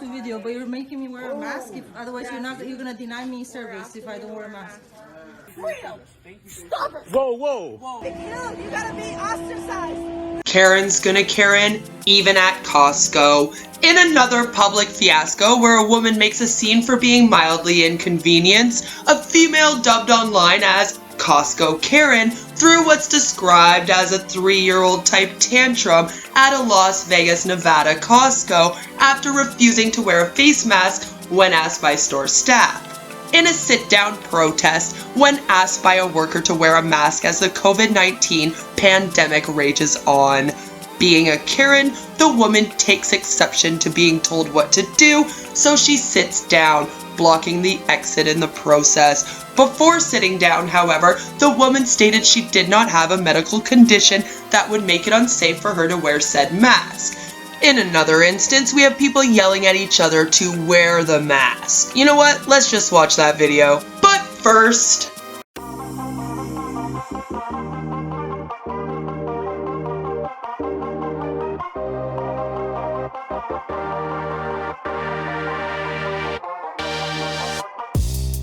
to video, but you're making me wear a mask. Otherwise, you're gonna deny me service if I don't wear a mask. Stop it! Whoa! You gotta be ostracized. Karen's gonna Karen, even at Costco. In another public fiasco where a woman makes a scene for being mildly inconvenienced, a female dubbed online as Costco Karen threw what's described as a 3-year-old type tantrum at a Las Vegas, Nevada Costco after refusing to wear a face mask when asked by store staff. In a sit-down protest when asked by a worker to wear a mask as the COVID-19 pandemic rages on. Being a Karen, the woman takes exception to being told what to do, so she sits down, blocking the exit in the process. Before sitting down, however, the woman stated she did not have a medical condition that would make it unsafe for her to wear said mask. In another instance, we have people yelling at each other to wear the mask. You know what? Let's just watch that video. But first...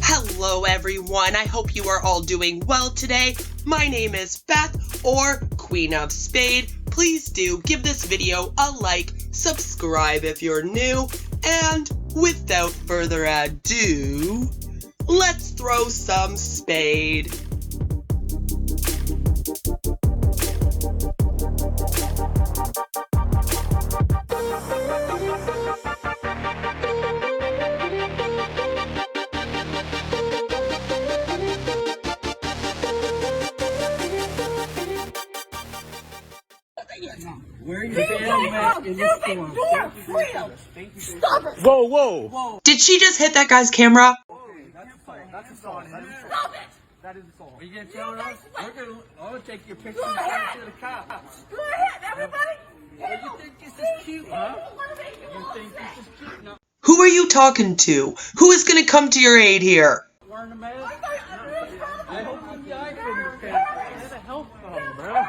Hello everyone, I hope you are all doing well today. My name is Beth, or Queen of Spade. Please do give this video a like, subscribe if you're new, and without further ado, let's throw some spade. Wear your damn mask in this form. Stop it! Whoa! Did she just hit that guy's camera? That's assault. Stop it! That is assault. Are you gonna tell us? I'm gonna take your picture Go and send ahead! it to the cops. Go ahead, everybody! You think this is cute, huh? You think this is cute? No. Who are you talking to? Who is gonna come to your aid here? Wearing a mask? I hope you die from your pants. That's a health problem, bro.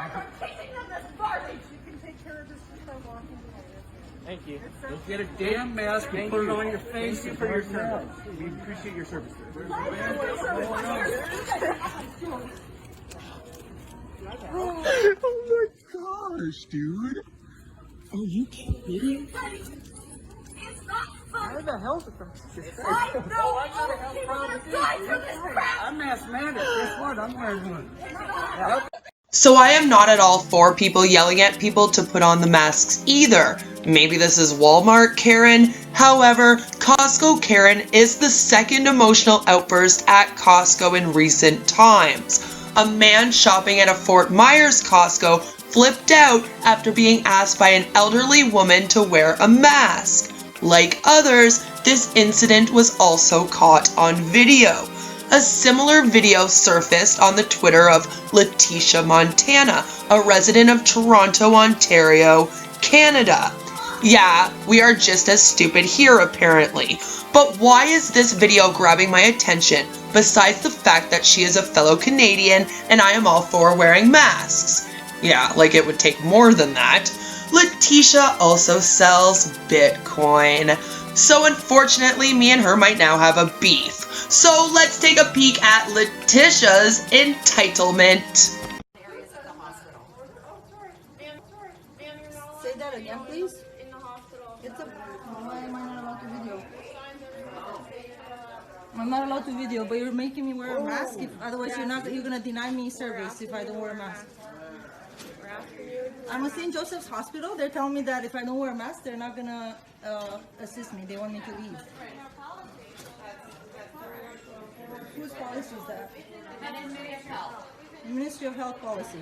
Thank you. Let's get a damn mask and put it on your face. Thank you for your service. We appreciate your service. Oh my gosh, dude. Are you kidding? Where the hell's it from? I'm asthmatic. Guess what? I'm wearing one. So I am not at all for people yelling at people to put on the masks either. Maybe this is Walmart Karen. However, Costco Karen is the second emotional outburst at Costco in recent times. A man shopping at a Fort Myers Costco flipped out after being asked by an elderly woman to wear a mask. Like others, this incident was also caught on video. A similar video surfaced on the Twitter of Leticia Montana, a resident of Toronto, Ontario, Canada. Yeah, we are just as stupid here apparently. But why is this video grabbing my attention, besides the fact that she is a fellow Canadian and I am all for wearing masks? Yeah, like it would take more than that. Leticia also sells Bitcoin. So unfortunately, me and her might now have a beef. So let's take a peek at Leticia's entitlement. Say that again, please. Why am I not allowed to video? I'm not allowed to video, but you're making me wear a mask. Otherwise, you're gonna deny me service if I don't wear a mask. I'm at St. Joseph's Hospital. They're telling me that if I don't wear a mask, they're not gonna assist me. They want me to leave. Whose policy is that? Ministry of Health policy.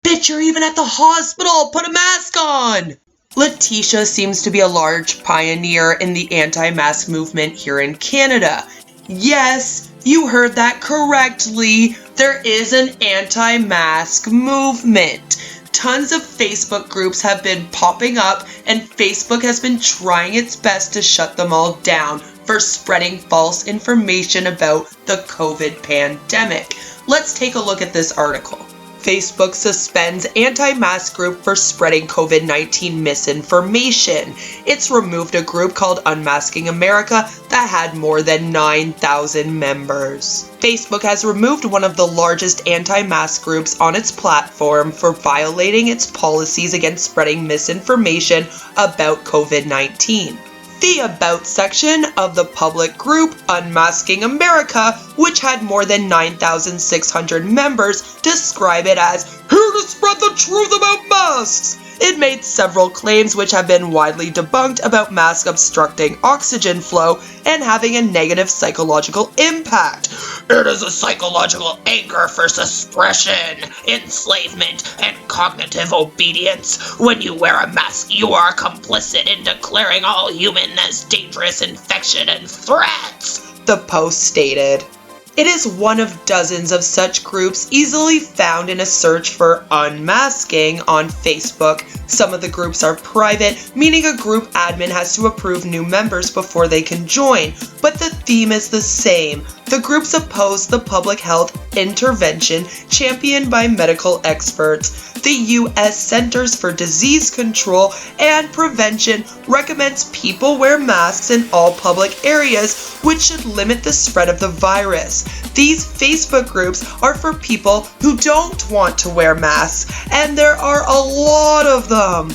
Bitch, you're even at the hospital! Put a mask on! Leticia seems to be a large pioneer in the anti-mask movement here in Canada. Yes, you heard that correctly. There is an anti-mask movement. Tons of Facebook groups have been popping up, and Facebook has been trying its best to shut them all down for spreading false information about the COVID pandemic. Let's take a look at this article. Facebook suspends anti-mask group for spreading COVID-19 misinformation. It's removed a group called Unmasking America that had more than 9,000 members. Facebook has removed one of the largest anti-mask groups on its platform for violating its policies against spreading misinformation about COVID-19. The About section of the public group Unmasking America, which had more than 9,600 members, describe it as here to spread the truth about masks. It made several claims which have been widely debunked about masks obstructing oxygen flow and having a negative psychological impact. It is a psychological anchor for suppression, enslavement, and cognitive obedience. When you wear a mask, you are complicit in declaring all humans as dangerous infection and threats, the post stated. It is one of dozens of such groups easily found in a search for unmasking on Facebook. Some of the groups are private, meaning a group admin has to approve new members before they can join, but the theme is the same. The groups oppose the public health intervention championed by medical experts. The U.S. Centers for Disease Control and Prevention recommends people wear masks in all public areas, which should limit the spread of the virus. These Facebook groups are for people who don't want to wear masks, and there are a lot of them.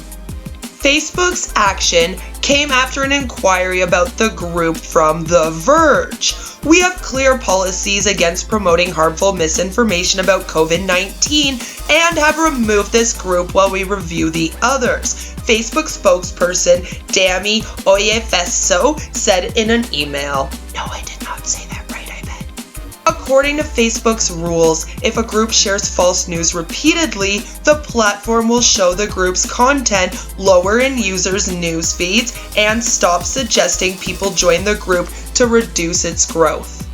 Facebook's action came after an inquiry about the group from The Verge. We have clear policies against promoting harmful misinformation about COVID-19 and have removed this group while we review the others, Facebook spokesperson Dami Oyefeso said in an email. No, I did not say that right, I bet. According to Facebook's rules, if a group shares false news repeatedly, the platform will show the group's content lower in users' news feeds and stop suggesting people join the group to reduce its growth.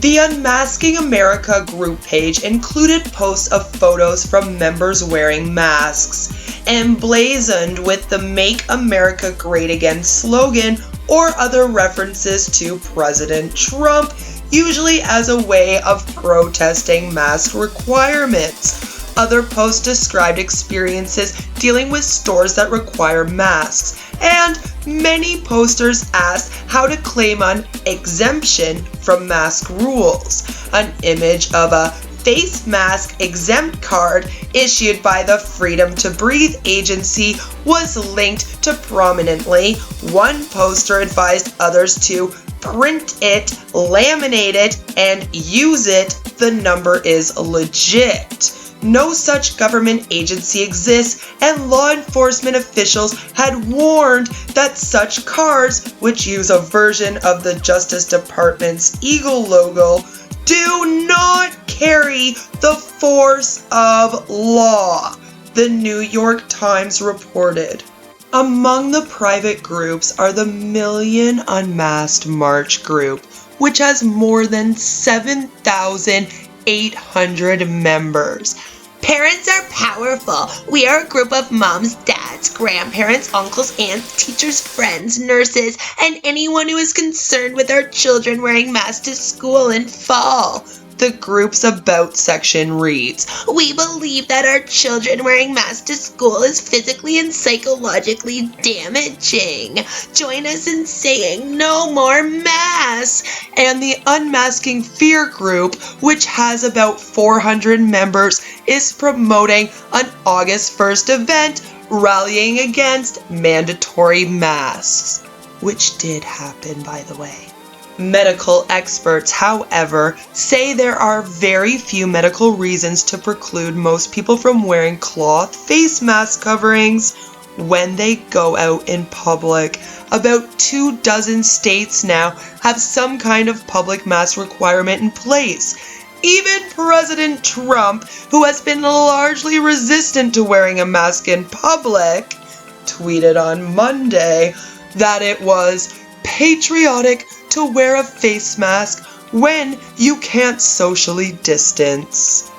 The Unmasking America group page included posts of photos from members wearing masks, emblazoned with the Make America Great Again slogan or other references to President Trump, usually as a way of protesting mask requirements. Other posts described experiences dealing with stores that require masks, and many posters asked how to claim an exemption from mask rules. An image of a face mask exempt card issued by the Freedom to Breathe agency was linked to prominently. One poster advised others to print it, laminate it, and use it. The number is legit. No such government agency exists, and law enforcement officials had warned that such cards, which use a version of the Justice Department's eagle logo, do not carry the force of law, the New York Times reported. Among the private groups are the Million Unmasked March group, which has more than 7,800 members. Parents are powerful. We are a group of moms, dads, grandparents, uncles, aunts, teachers, friends, nurses, and anyone who is concerned with our children wearing masks to school in fall. The group's About section reads, we believe that our children wearing masks to school is physically and psychologically damaging. Join us in saying no more masks. And the Unmasking Fear group, which has about 400 members, is promoting an August 1st event rallying against mandatory masks, which did happen, by the way. Medical experts, however, say there are very few medical reasons to preclude most people from wearing cloth face mask coverings when they go out in public. About 24 states now have some kind of public mask requirement in place. Even President Trump, who has been largely resistant to wearing a mask in public, tweeted on Monday that it was patriotic to wear a face mask when you can't socially distance.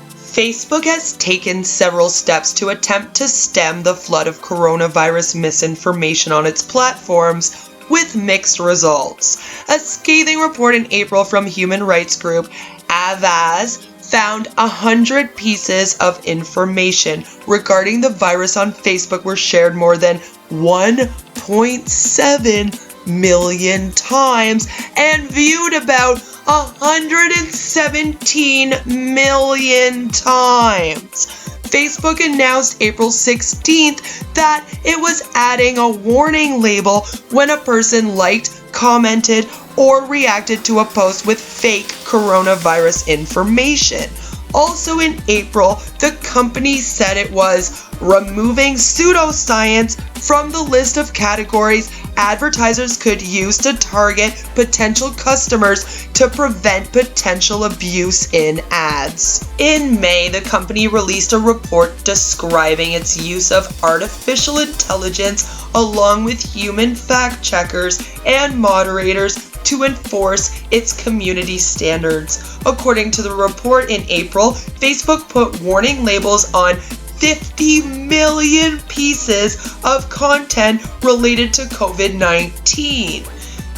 Facebook has taken several steps to attempt to stem the flood of coronavirus misinformation on its platforms, with mixed results. A scathing report in April from human rights group Avaz found 100 pieces of information regarding the virus on Facebook were shared more than 1.7 million times and viewed about 117 million times. Facebook announced April 16th that it was adding a warning label when a person liked, commented, or reacted to a post with fake coronavirus information. Also in April, the company said it was removing pseudoscience from the list of categories advertisers could use to target potential customers to prevent potential abuse in ads. In May, the company released a report describing its use of artificial intelligence along with human fact checkers and moderators to enforce its community standards. According to the report in April, Facebook put warning labels on 50 million pieces of content related to COVID-19.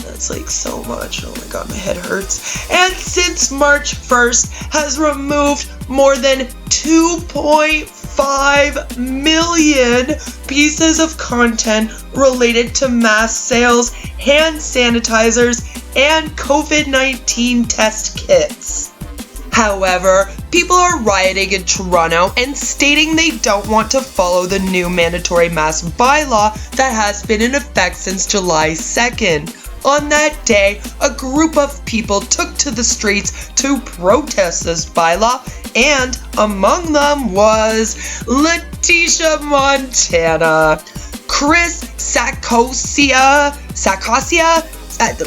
That's like so much. Oh my god, my head hurts. And since March 1st has removed more than 2.5 million pieces of content related to mask sales, hand sanitizers, and COVID-19 test kits. However, people are rioting in Toronto and stating they don't want to follow the new mandatory mask bylaw that has been in effect since July 2nd. On that day, a group of people took to the streets to protest this bylaw, and among them was Leticia Montana, Chris Sakosia,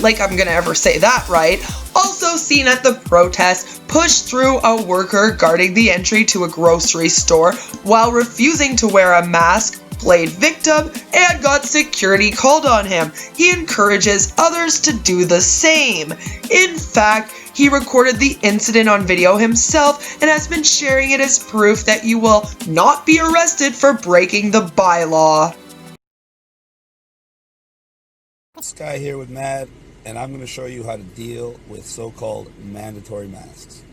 like I'm gonna ever say that right, also seen at the protest, pushed through a worker guarding the entry to a grocery store while refusing to wear a mask, played victim, and got security called on him. He encourages others to do the same. In fact, he recorded the incident on video himself and has been sharing it as proof that you will not be arrested for breaking the bylaw. This guy here with Mad, and I'm going to show you how to deal with so-called mandatory masks.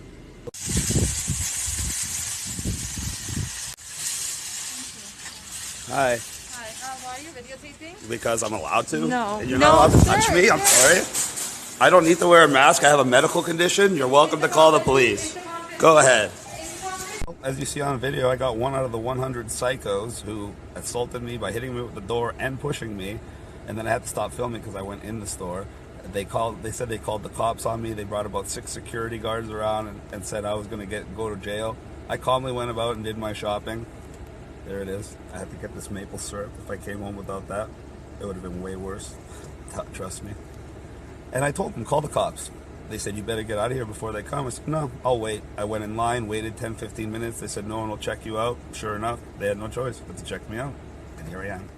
Hi. Hi, why are you videotaping? Because I'm allowed to? No. You're not allowed to touch me? I'm sorry. I don't need to wear a mask. I have a medical condition. You're welcome to call the police. Go ahead. As you see on video, I got one out of the 100 psychos who assaulted me by hitting me with the door and pushing me. And then I had to stop filming because I went in the store. They said they called the cops on me. They brought about 6 security guards around and said I was going to go to jail. I calmly went about and did my shopping. There it is. I had to get this maple syrup. If I came home without that, it would have been way worse. Trust me. And I told them, call the cops. They said, you better get out of here before they come. I said, no, I'll wait. I went in line, waited 10, 15 minutes. They said, no one will check you out. Sure enough, they had no choice but to check me out. And here I am.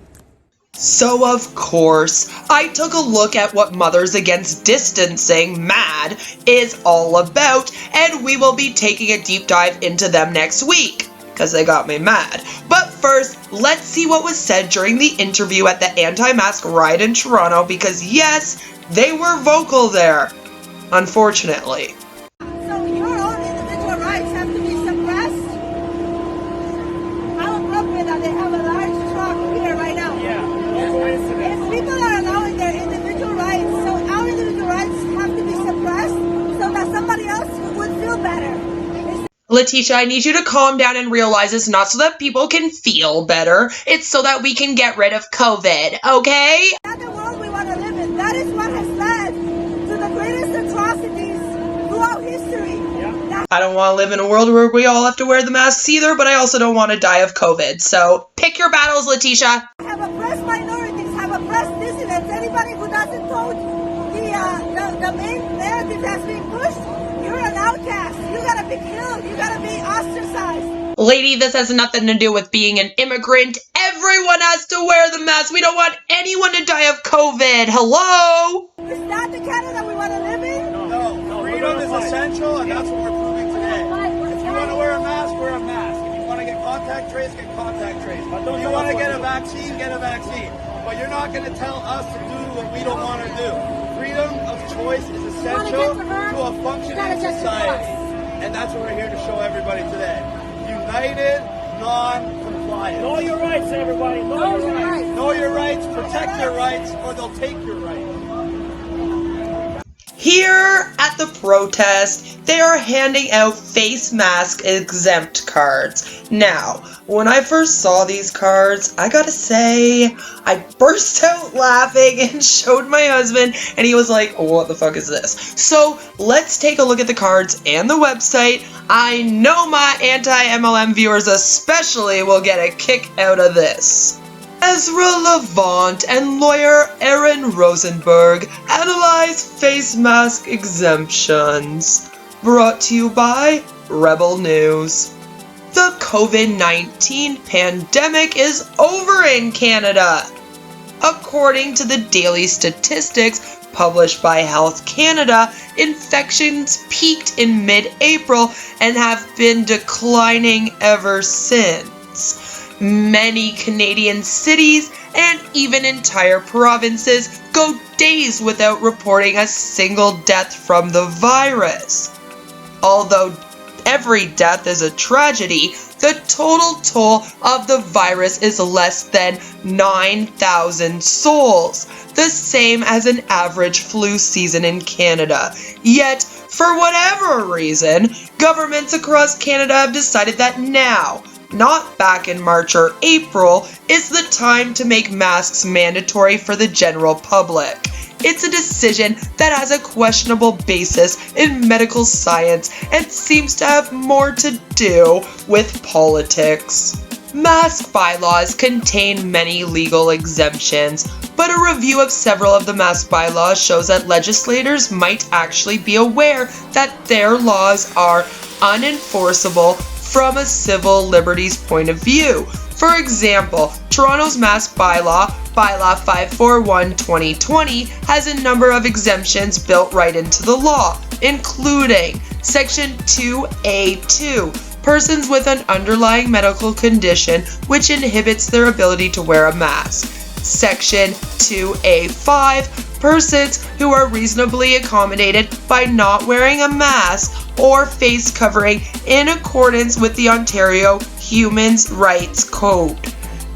So of course, I took a look at what Mothers Against Distancing, MAD, is all about, and we will be taking a deep dive into them next week, because they got me mad. But first, let's see what was said during the interview at the anti-mask riot in Toronto, because yes, they were vocal there, unfortunately. So your own individual rights have to be suppressed? How appropriate that they have a large truck here right now? Yeah. If people are allowing their individual rights, so our individual rights have to be suppressed so that somebody else would feel better. Leticia, I need you to calm down and realize it's not so that people can feel better. It's so that we can get rid of COVID, okay? That's the world we want to live in. That is what has led to the greatest atrocities throughout history. Yeah. I don't want to live in a world where we all have to wear the masks either, but I also don't want to die of COVID. So pick your battles, Leticia. Have oppressed minorities, have oppressed dissidents, anybody who doesn't vote the main narrative that's being pushed, you're an outcast. You gotta be killed. You gotta be ostracized. Lady, this has nothing to do with being an immigrant. Everyone has to wear the mask. We don't want anyone to die of COVID. Hello? Is that the Canada we want to live in? No. Freedom is essential, and that's what we're proving today. If you want to wear a mask, wear a mask. If you want to get contact traced, get contact traced. If you want to get a vaccine, get a vaccine. But you're not going to tell us to do what we don't want to do. Freedom of choice is essential to a functioning society. And that's what we're here to show everybody today. United, non-compliant. Know your rights, everybody. Know your rights. Know your rights, protect your rights, or they'll take your rights. Here at the protest, they are handing out face mask exempt cards. Now, when I first saw these cards, I gotta say, I burst out laughing and showed my husband, and he was like, what the fuck is this? So, let's take a look at the cards and the website. I know my anti-MLM viewers especially will get a kick out of this. Ezra Levant and lawyer Aaron Rosenberg analyze face mask exemptions. Brought to you by Rebel News. The COVID-19 pandemic is over in Canada. According to the daily statistics published by Health Canada, infections peaked in mid-April and have been declining ever since. Many Canadian cities and even entire provinces go days without reporting a single death from the virus. Although every death is a tragedy, the total toll of the virus is less than 9,000 souls, the same as an average flu season in Canada. Yet, for whatever reason, governments across Canada have decided that now, not back in March or April, is the time to make masks mandatory for the general public. It's a decision that has a questionable basis in medical science and seems to have more to do with politics. Mask bylaws contain many legal exemptions, but a review of several of the mask bylaws shows that legislators might actually be aware that their laws are unenforceable from a civil liberties point of view. For example, Toronto's mask bylaw, Bylaw 541/2020, has a number of exemptions built right into the law, including Section 2A2, persons with an underlying medical condition which inhibits their ability to wear a mask. Section 2A5, persons who are reasonably accommodated by not wearing a mask or face covering in accordance with the Ontario Human Rights Code.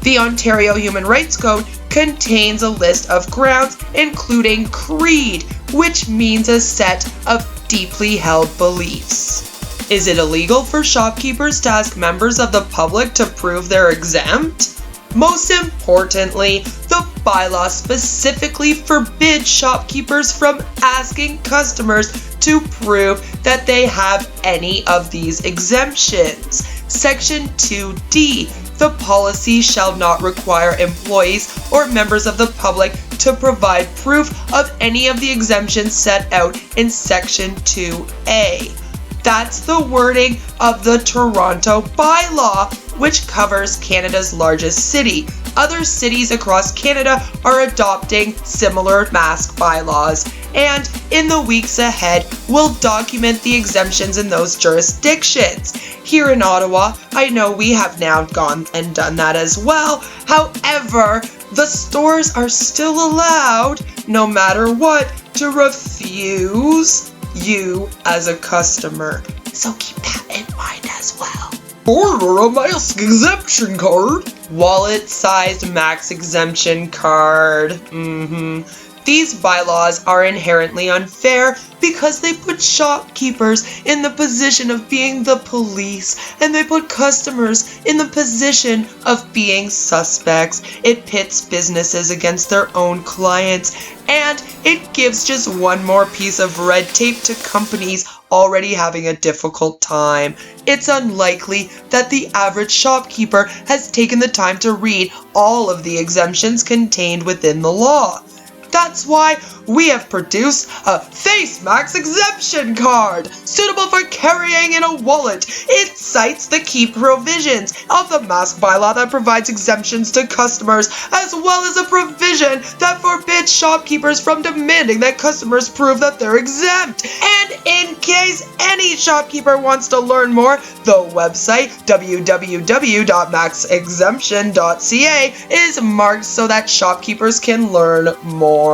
The Ontario Human Rights Code contains a list of grounds, including creed, which means a set of deeply held beliefs. Is it illegal for shopkeepers to ask members of the public to prove they're exempt? Most importantly, the bylaw specifically forbids shopkeepers from asking customers to prove that they have any of these exemptions. Section 2D, the policy shall not require employees or members of the public to provide proof of any of the exemptions set out in Section 2A. That's the wording of the Toronto bylaw, which covers Canada's largest city. Other cities across Canada are adopting similar mask bylaws, and in the weeks ahead, we'll document the exemptions in those jurisdictions. Here in Ottawa, I know we have now gone and done that as well. However, the stores are still allowed, no matter what, to refuse you as a customer. So keep that in mind as well. Order a mask exemption card. Wallet-sized max exemption card. These bylaws are inherently unfair because they put shopkeepers in the position of being the police, and they put customers in the position of being suspects. It pits businesses against their own clients, and it gives just one more piece of red tape to companies already having a difficult time. It's unlikely that the average shopkeeper has taken the time to read all of the exemptions contained within the law. That's why we have produced a face mask exemption card, suitable for carrying in a wallet. It cites the key provisions of the mask bylaw that provides exemptions to customers, as well as a provision that forbids shopkeepers from demanding that customers prove that they're exempt. And in case any shopkeeper wants to learn more, the website www.maxexemption.ca is marked so that shopkeepers can learn more.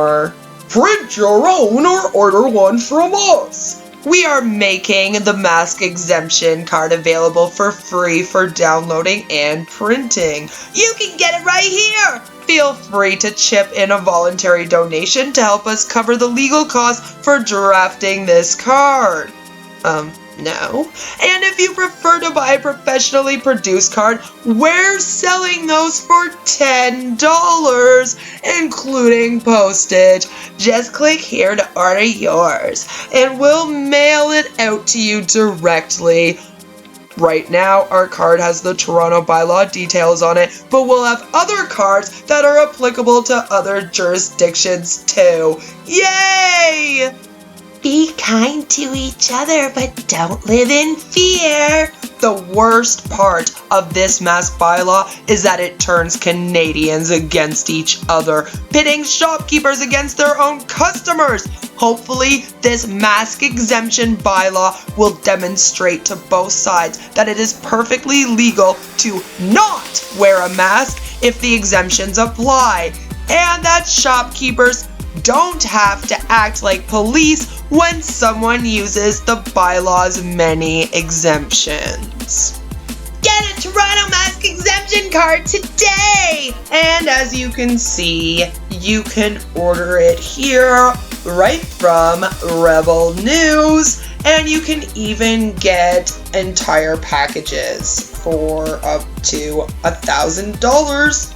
Print your own or order one from us. we are making the mask exemption card available for free for downloading and printing. You can get it right here! Feel free to chip in a voluntary donation to help us cover the legal costs for drafting this card. No. And if you prefer to buy a professionally produced card, we're selling those for $10, including postage. Just click here to order yours, and we'll mail it out to you directly. Right now, our card has the Toronto bylaw details on it, but we'll have other cards that are applicable to other jurisdictions too. Yay! Be kind to each other, but don't live in fear. The worst part of this mask bylaw is that it turns Canadians against each other, pitting shopkeepers against their own customers. Hopefully, this mask exemption bylaw will demonstrate to both sides that it is perfectly legal to not wear a mask if the exemptions apply, and that shopkeepers don't have to act like police when someone uses the bylaw's many exemptions. Get a Toronto mask exemption card today! And as you can see, you can order it here right from Rebel News, and you can even get entire packages for up to $1,000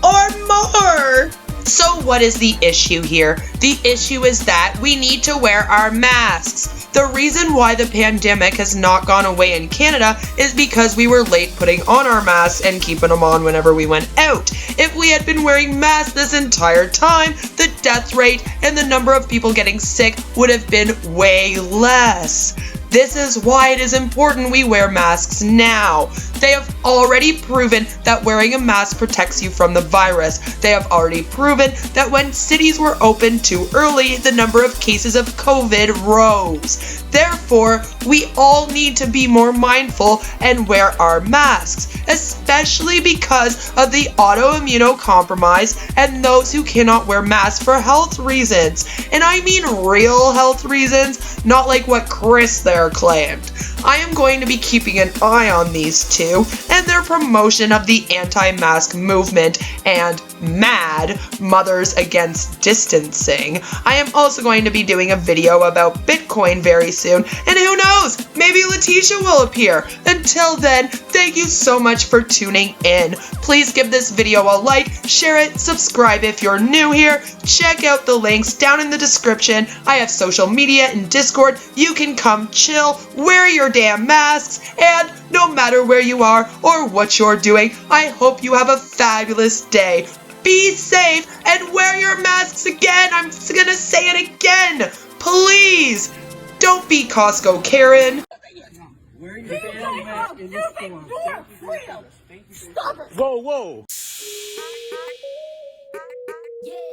or more. So what is the issue here? The issue is that we need to wear our masks. The reason why the pandemic has not gone away in Canada is because we were late putting on our masks and keeping them on whenever we went out. If we had been wearing masks this entire time, the death rate and the number of people getting sick would have been way less. This is why it is important we wear masks now. They have already proven that wearing a mask protects you from the virus. They have already proven that when cities were open too early, the number of cases of COVID rose. Therefore, we all need to be more mindful and wear our masks, especially because of the autoimmunocompromised and those who cannot wear masks for health reasons. And I mean real health reasons, not like what Chris there claimed. I am going to be keeping an eye on these two and their promotion of the anti-mask movement and MAD, Mothers Against Distancing. I am also going to be doing a video about Bitcoin very soon, and who knows, maybe Leticia will appear. Until then, thank you so much for tuning in. Please give this video a like, share it, subscribe if you're new here, check out the links down in the description. I have social media and Discord. You can come chill, wear your damn masks, and no matter where you are or what you're doing, I hope you have a fabulous day. Be safe and wear your masks again. I'm gonna say it again. Please, don't be Costco Karen. Whoa, whoa. Yeah.